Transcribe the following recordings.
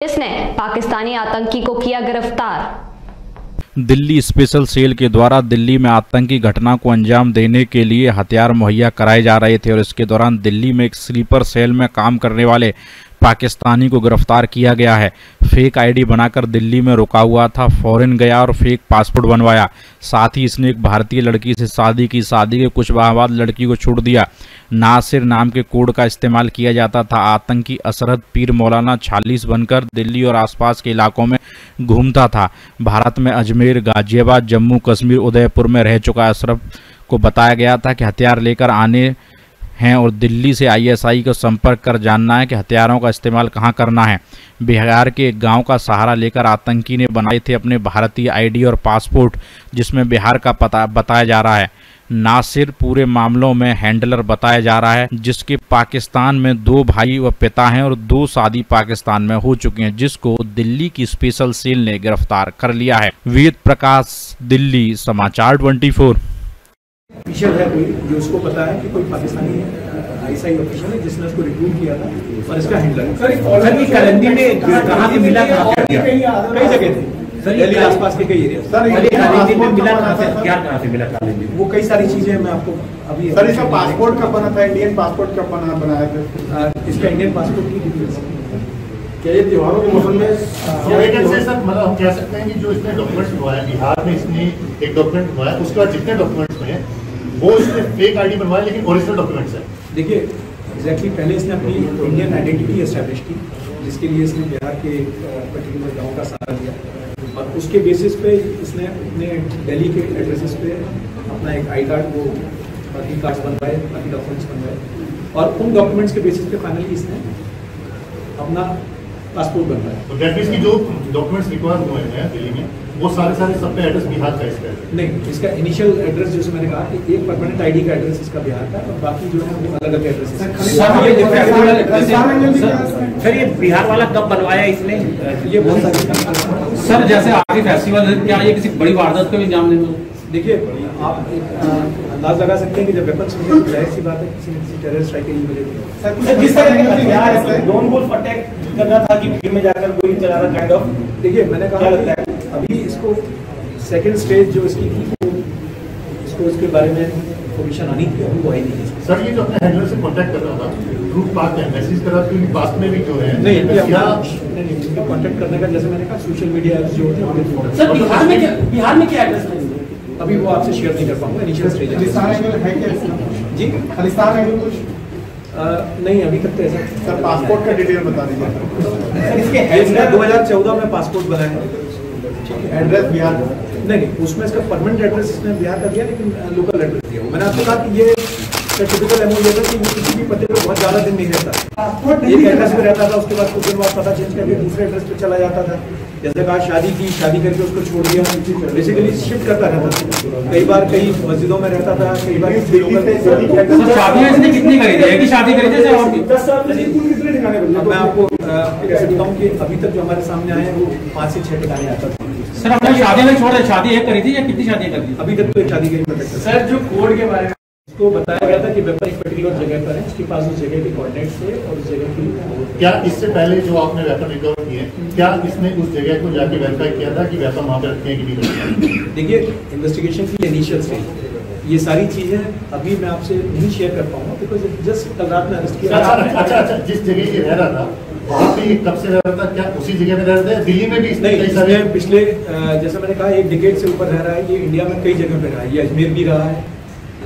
Police ने पाकिस्तानी आतंकी को किया गिरफ्तार। दिल्ली स्पेशल सेल के द्वारा दिल्ली में आतंकी घटना को अंजाम देने के लिए हथियार मुहैया कराए जा रहे थे और इसके दौरान दिल्ली में एक स्लीपर सेल में काम करने वाले पाकिस्तानी को गिरफ्तार किया गया है। फेक आईडी बनाकर दिल्ली में रुका हुआ था, फॉरेन गया और फेक पासपोर्ट बनवाया। साथ ही इसने एक भारतीय लड़की से शादी की। शादी के कुछ माह बाद लड़की को छोड़ दिया। नासिर नाम के कोड का इस्तेमाल किया जाता था। आतंकी असरद पीर मौलाना 46 बनकर दिल्ली और आसपास के इलाकों में घूमता था। भारत में अजमेर, गाजियाबाद, जम्मू कश्मीर, उदयपुर में रह चुका असरद को बताया गया था कि हथियार लेकर आने हैं और दिल्ली से आईएसआई को संपर्क कर जानना है कि हथियारों का इस्तेमाल कहां करना है। बिहार के एक गांव का सहारा लेकर आतंकी ने बनाए थे अपने भारतीय आईडी और पासपोर्ट, जिसमें बिहार का पता बताया जा रहा है। नासिर पूरे मामलों में हैंडलर बताया जा रहा है, जिसके पाकिस्तान में 2 भाई व पिता हैं और 2 शादी पाकिस्तान में हो चुकी हैं, जिसको दिल्ली की स्पेशल सेल ने गिरफ्तार कर लिया है। वेद प्रकाश, दिल्ली, समाचार 24। ऑफिशियल है कोई जो उसको पता है कि कोई पाकिस्तानी आईएसआई ऑफिशियल है जिसने उसको रिक्रूट किया था और इसका हैंडलर सर की कलंदी में कहां से मिला था? कई जगह थे सर, दिल्ली आसपास के कई एरिया सर। कलंदी में मिला कहां से, क्या कहां से मिला कलंदी? वो कई सारी चीजें मैं आपको अभी सर इसका पासपोर्ट कब बना था? इंडियन पासपोर्ट कब बनाया था? इसका इंडियन पासपोर्ट की डिटेल्स क्या ये त्योहारों के मौसम में सर मतलब हम कह सकते हैं कि जो इसने डॉक्यूमेंट्स बनवाया बिहार में, इसने एक डॉक्यूमेंट बनवाया, उसके बाद जितने डॉक्यूमेंट्स में वो इसने फेक आईडी बनवाया लेकिन ओरिजिनल डॉक्यूमेंट्स है। देखिए एग्जैक्टली पहले इसने अपनी इंडियन आइडेंटिटी एस्टैब्लिश की, जिसके लिए इसने बिहार के पर्टिकुलर गांव का सहारा लिया और उसके बेसिस पे इसने अपने दिल्ली के एड्रेसेस पे अपना एक आई कार्ड, वो बाकी कार्ड्स बनवाए, बाकी डॉक्यूमेंट्स बनवाए और उन डॉक्यूमेंट्स के बेसिस पे फाइनली इसने अपना पासपोर्ट बनवाया। तो दैट मींस कि जो डॉक्यूमेंट्स रिक्वायर हुए हैं दिल्ली में वो सारे सब पे एड्रेस बिहार का इसका नहीं, इसका इनिशियल एड्रेस जैसे मैंने कहा कि एक परमानेंट आईडी का एड्रेस इसका बिहार का और बाकी जो है वो अलग अलग एड्रेस है। सर ये बिहार वाला कब बनवाया इसने? ये बहुत सारी सर जैसे आखिरी फेस्टिवल है, क्या ये किसी बड़ी वारदात को भी अंजाम देना? देखिए आप अंदाज लगा सकते हैं कि जब वेपन्स मिले तो जाहिर सी बात है किसी न किसी टेररिस्ट स्ट्राइक के लिए मिलेगी। सर जिस तरह का बिहार है ड्रोन वुल्फ अटैक करना था कि भीड़ में जाकर गोली चला रहा काइंड ऑफ। देखिए मैंने कहा अभी इसको सेकंड स्टेज जो इसकी थी इसको इसके बारे में इन्फॉर्मेशन आनी थी, अभी वो आई नहीं है। सर ये जो अपने हैंडलर से कांटेक्ट कर रहा था, ग्रुप पास में मैसेज कर रहा था कि पास में भी जो है नहीं कांटेक्ट करने का, जैसे मैंने कहा सोशल मीडिया ऐप्स जो होते हैं। सर बिहार में क्या एड्रेस है? अभी वो आपसे शेयर नहीं कर पाऊंगा, इनिशियल स्टेज है जी। खालिस्तान एंगल कुछ नहीं अभी तक तो ऐसा। सर पासपोर्ट का डिटेल बता दीजिए। इसने 2014 में पासपोर्ट बनाया, एड्रेस बिहार नहीं उसमें इसका परमानेंट एड्रेस इसने बिहार का दिया लेकिन लोकल एड्रेस दिया। मैंने आपको कहा कि ये टिपिकल एमओ लेकर कि किसी भी पते पे बहुत ज्यादा दिन नहीं रहता, एक एड्रेस पे रहता था, उसके बाद कुछ दिन बाद पता चेंज करके दूसरे एड्रेस पे चला जाता था। जैसे कहा शादी करके उसको छोड़ दिया, बेसिकली शिफ्ट करता रहता था। कई बार कई मस्जिदों में रहता था, कई बार शादी इसने कितनी करी थी? एक ही शादी करी थी और 10 साल कितने ठिकाने? मैं आपको कह सकता हूँ कि अभी तक जो हमारे सामने आए हैं वो 5 से 6 ठिकाने आता था। सर अपनी शादी में छोड़ शादी एक करी थी या कितनी शादी करी? अभी तक तो एक शादी करी। सर जो कोड के बारे में उसको बताया गया था कि वेपन एक पर्टिकुलर जगह पर है, उसके पास उस जगह के कॉन्टेक्ट थे और उस जगह की। क्या इससे पहले जो आपने वेपन रिकवर किए, क्या इसने उस जगह को जाके वेरीफाई किया था कि वेपन वहाँ पे रखे हैं कि नहीं रखे? देखिए इन्वेस्टिगेशन की इनिशियल स्टेज, ये सारी चीजें अभी मैं आपसे नहीं शेयर कर पाऊंगा बिकॉज जस्ट कल रात में अरेस्ट किया। अच्छा जिस जगह ये रह रहा था वहाँ पे कब से रह रहा था? क्या उसी जगह में रह रहे थे? दिल्ली में भी नहीं, पिछले जैसे मैंने कहा 1 डिकेड से ऊपर रह रहा है। ये इंडिया में कई जगह पे रहा है, ये अजमेर भी रहा है,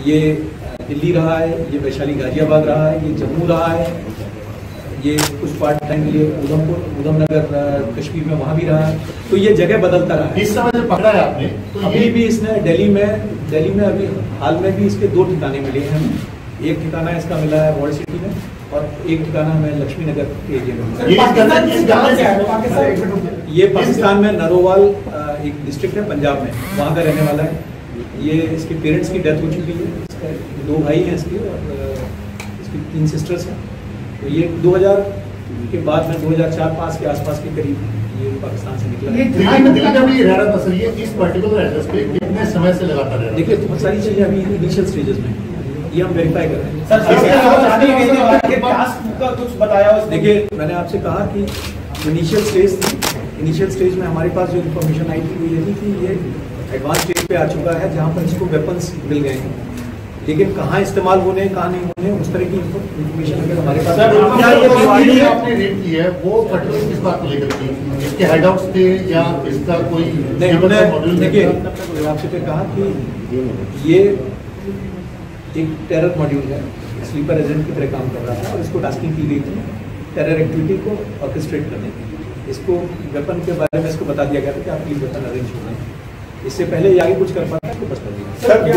ये दिल्ली रहा है, ये वैशाली गाजियाबाद रहा है, ये जम्मू रहा है, ये कुछ पार्ट टाइम के लिए उधमनगर कश्मीर में वहाँ भी रहा है। तो ये जगह बदलता रहा है। इस समय जो पकड़ा है आपने तो अभी भी इसने दिल्ली में अभी हाल में भी इसके 2 ठिकाने मिले हैं। एक ठिकाना इसका मिला है वॉल सिटी में और एक ठिकाना हमें लक्ष्मी नगर के एरिया में। ये पाकिस्तान में नरोवाल एक डिस्ट्रिक्ट है पंजाब में, वहाँ का रहने वाला है। ये इसके पेरेंट्स की डेथ हो चुकी है, इसका 2 भाई हैं इसके और इसकी 3 सिस्टर्स हैं। तो ये 2000 के बाद में 2004-5 के आसपास के करीब ये पाकिस्तान से निकला। दिल्ली में भी रह रहा था सर, ये इस पर्टिकुलर एड्रेस पे कितने समय से लगातार रह रहा? देखिए बहुत सारी चीजें अभी इनिशियल स्टेजेस में ये हम वेरीफाई कर रहे हैं। सर कुछ बताया? देखिए मैंने आपसे कहा कि इनिशियल स्टेज थी, इनिशियल स्टेज में हमारे पास जो इन्फॉर्मेशन आई थी वो ये थी कि ये एडवांस स्टेज पे आ चुका है जहाँ पर इसको वेपन्स मिल गए हैं, लेकिन कहाँ इस्तेमाल होने कहाँ नहीं होने उस तरह की इन्फॉर्मेशन अगर हमारे पास क्या ये गाड़ी आपने रेड की है वो पर्टिकुलर किस बात को लेकर की? इसके हेड आउट्स थे या इसका कोई नहीं, हमने देखिए आपसे फिर कहा कि ये एक टेरर मॉड्यूल है, स्लीपर एजेंट की तरह काम कर रहा था और इसको टास्किंग की गई थी टेरर एक्टिविटी को ऑर्केस्ट्रेट करने की। इसको वेपन के बारे में इसको बता दिया गया था कि आप प्लीज वेपन अरेंज होना है, इससे पहले ये आगे कुछ कर पाता है तो बस कर दिया।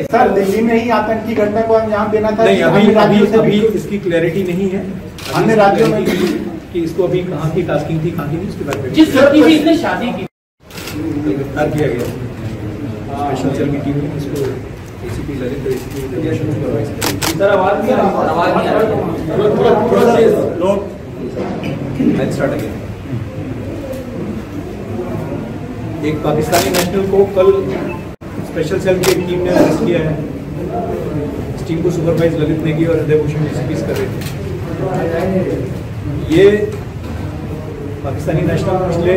सर दिल्ली में ही आतंकी घटना को अंजाम देना था? नहीं, अभी इसकी क्लैरिटी नहीं है अन्य राज्यों में कि इसको अभी कहाँ की टास्किंग थी कहाँ की नहीं उसके बारे में जिस लड़की से इसने शादी की गिरफ्तार किया गया स्पेशल सेल की टीम ने इसको एसीपी ललित सर आवाज नहीं आ रही स्टार्ट अगेन। एक पाकिस्तानी नेशनल को कल स्पेशल सेल की एक टीम ने अरेस्ट किया है। इस टीम को सुपरवाइज ललित नेगी और हृदय भूषण एसीपीज कर रहे थे। ये पाकिस्तानी नेशनल पिछले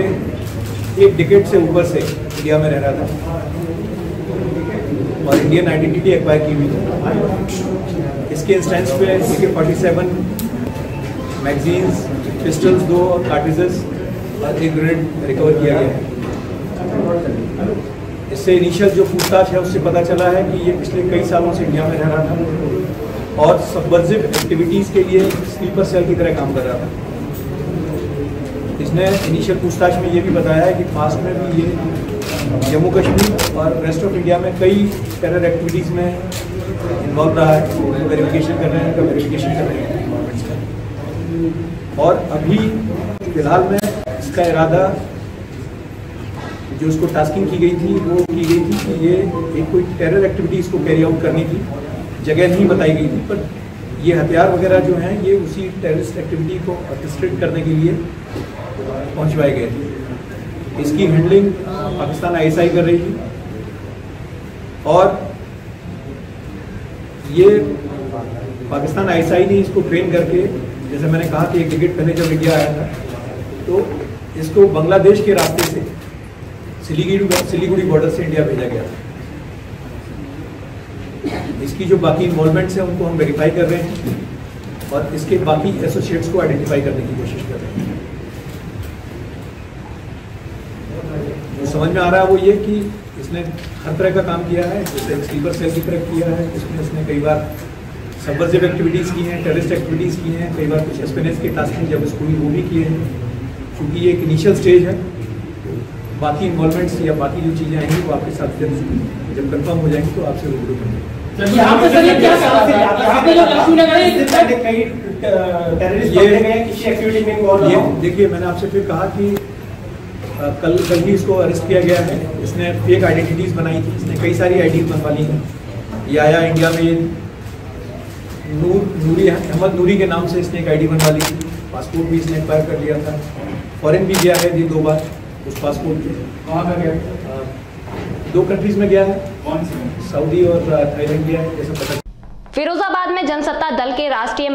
एक डिकेड से ऊपर से इंडिया में रह रहा था और इंडियन आइडेंटिटी एक्वायर की हुई थी। इसके इंस्टेंस पे AK-47 मैगजीन्स, पिस्टल्स, 2 कार्ट्रिजेस और एक ग्रेनेड रिकवर किया गया है। इससे इनिशियल जो पूछताछ है उससे पता चला है कि ये पिछले कई सालों से इंडिया में रह रहा था और सबवर्सिव एक्टिविटीज़ के लिए स्लीपर सेल की तरह काम कर रहा था। इसने इनिशियल पूछताछ में ये भी बताया है कि पास्ट में भी ये जम्मू कश्मीर और वेस्ट ऑफ इंडिया में कई टेरर एक्टिविटीज़ में इन्वॉल्व रहा है। वेरिफिकेशन कर रहे हैं गवर्नमेंट्स का। और अभी फिलहाल में इसका इरादा जो उसको टास्किंग की गई थी वो की गई थी कि ये एक कोई टेरर एक्टिविटी इसको कैरी आउट करने की जगह नहीं बताई गई थी, पर ये हथियार वगैरह जो हैं ये उसी टेररिस्ट एक्टिविटी को ऑर्केस्ट्रेट करने के लिए पहुंचवाए गए थे। इसकी हैंडलिंग पाकिस्तान ISI कर रही थी और ये पाकिस्तान ISI ने इसको ट्रेन करके, जैसे मैंने कहा कि एक डिकेड पहले जब इंडिया आया था तो इसको बांग्लादेश के रास्ते से सिलीगुड़ी बॉर्डर से इंडिया भेजा गया था। इसकी जो बाकी इन्वॉल्वमेंट्स हैं उनको हम वेरीफाई कर रहे हैं और इसके बाकी एसोसिएट्स को आइडेंटिफाई करने की कोशिश कर रहे हैं। जो समझ में आ रहा है वो ये कि इसने हर तरह का काम किया है, जैसे स्लीपर सेल की तरह किया है, इसमें इसने कई बार सबवर्सिव एक्टिविटीज़ की हैं, टेररिस्ट एक्टिविटीज़ की हैं, कई बार कुछ एस्पेनेस के टास्किंग जब इसको हुई वो भी किए हैं। क्योंकि ये एक इनिशियल स्टेज है, बाकी इन्वॉल्वमेंट्स या बाकी जो चीज़ें आएंगी वो आपके साथ जब कंफर्म हो जाएंगी तो आपसे रूबरू करेंगे। देखिए मैंने आपसे फिर कहा कि कल ही इसको अरेस्ट किया गया है। इसने फेक आइडेंटिटीज़ बनाई थी, इसने कई सारी आईडीज बनवा ली हैं। ये आया इंडिया में नूरी अहमद नूरी के नाम से इसने एक आईडी बनवा ली थी। पासपोर्ट भी इसने एक्वायर कर लिया था, फॉरेन भी गया है 2 बार उस पासपोर्ट पे। कहाँ का गया? 2 कंट्रीज में गया है, सऊदी और थाईलैंड गया है, जैसा पता। फिरोजाबाद में जनसत्ता दल के राष्ट्रीय